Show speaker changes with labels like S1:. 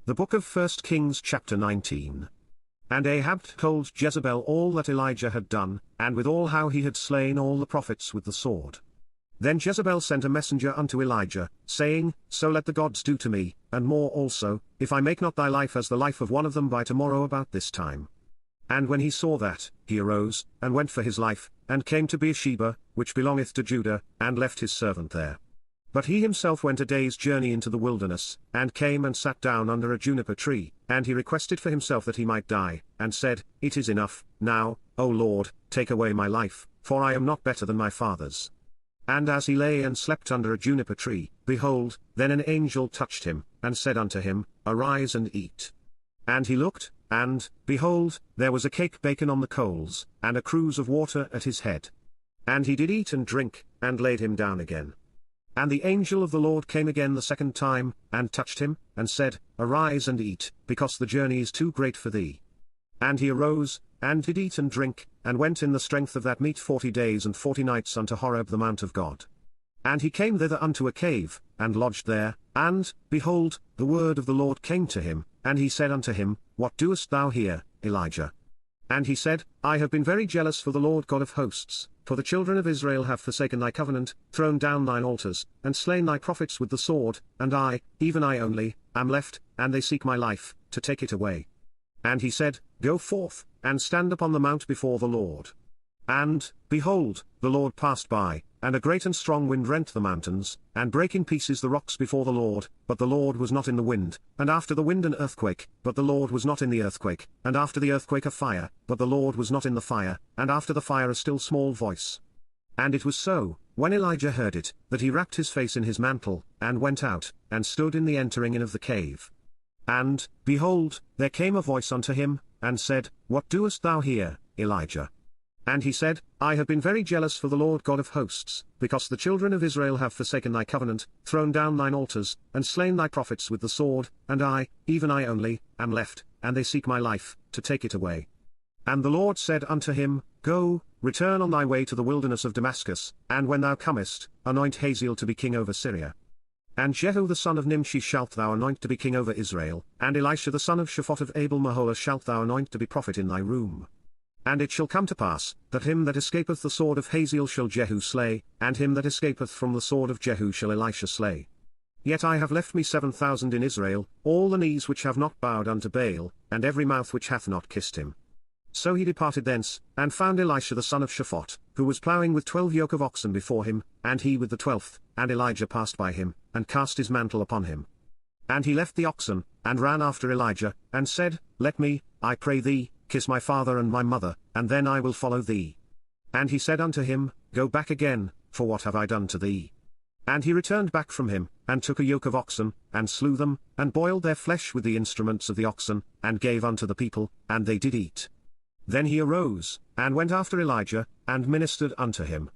S1: The book of 1 Kings chapter 19. And Ahab told Jezebel all that Elijah had done, and withal how he had slain all the prophets with the sword. Then Jezebel sent a messenger unto Elijah, saying, So let the gods do to me, and more also, if I make not thy life as the life of one of them by tomorrow about this time. And when he saw that, he arose, and went for his life, and came to Beersheba, which belongeth to Judah, and left his servant there. But he himself went a day's journey into the wilderness, and came and sat down under a juniper tree, and he requested for himself that he might die, and said, It is enough, now, O Lord, take away my life, for I am not better than my fathers. And as he lay and slept under a juniper tree, behold, then an angel touched him, and said unto him, Arise and eat. And he looked, and, behold, there was a cake baken on the coals, and a cruse of water at his head. And he did eat and drink, and laid him down again. And the angel of the Lord came again the second time, and touched him, and said, Arise and eat, because the journey is too great for thee. And he arose, and did eat and drink, and went in the strength of that meat 40 days and 40 nights unto Horeb the mount of God. And he came thither unto a cave, and lodged there, and, behold, the word of the Lord came to him, and he said unto him, What doest thou here, Elijah? And he said, I have been very jealous for the Lord God of hosts, for the children of Israel have forsaken thy covenant, thrown down thine altars, and slain thy prophets with the sword, and I, even I only, am left, and they seek my life, to take it away. And he said, Go forth, and stand upon the mount before the Lord. And, behold, the Lord passed by, and a great and strong wind rent the mountains, and brake in pieces the rocks before the Lord, but the Lord was not in the wind, and after the wind an earthquake, but the Lord was not in the earthquake, and after the earthquake a fire, but the Lord was not in the fire, and after the fire a still small voice. And it was so, when Elijah heard it, that he wrapped his face in his mantle, and went out, and stood in the entering in of the cave. And, behold, there came a voice unto him, and said, What doest thou here, Elijah? And he said, I have been very jealous for the Lord God of hosts, because the children of Israel have forsaken thy covenant, thrown down thine altars, and slain thy prophets with the sword, and I, even I only, am left, and they seek my life, to take it away. And the Lord said unto him, Go, return on thy way to the wilderness of Damascus, and when thou comest, anoint Hazael to be king over Syria. And Jehu the son of Nimshi shalt thou anoint to be king over Israel, and Elisha the son of Shaphat of Abel-Meholah shalt thou anoint to be prophet in thy room. And it shall come to pass, that him that escapeth the sword of Hazael shall Jehu slay, and him that escapeth from the sword of Jehu shall Elisha slay. Yet I have left me 7,000 in Israel, all the knees which have not bowed unto Baal, and every mouth which hath not kissed him. So he departed thence, and found Elisha the son of Shaphat, who was plowing with 12 yoke of oxen before him, and he with the 12th, and Elijah passed by him, and cast his mantle upon him. And he left the oxen, and ran after Elijah, and said, Let me, I pray thee, kiss my father and my mother, and then I will follow thee. And he said unto him, Go back again, for what have I done to thee? And he returned back from him, and took a yoke of oxen, and slew them, and boiled their flesh with the instruments of the oxen, and gave unto the people, and they did eat. Then he arose, and went after Elijah, and ministered unto him.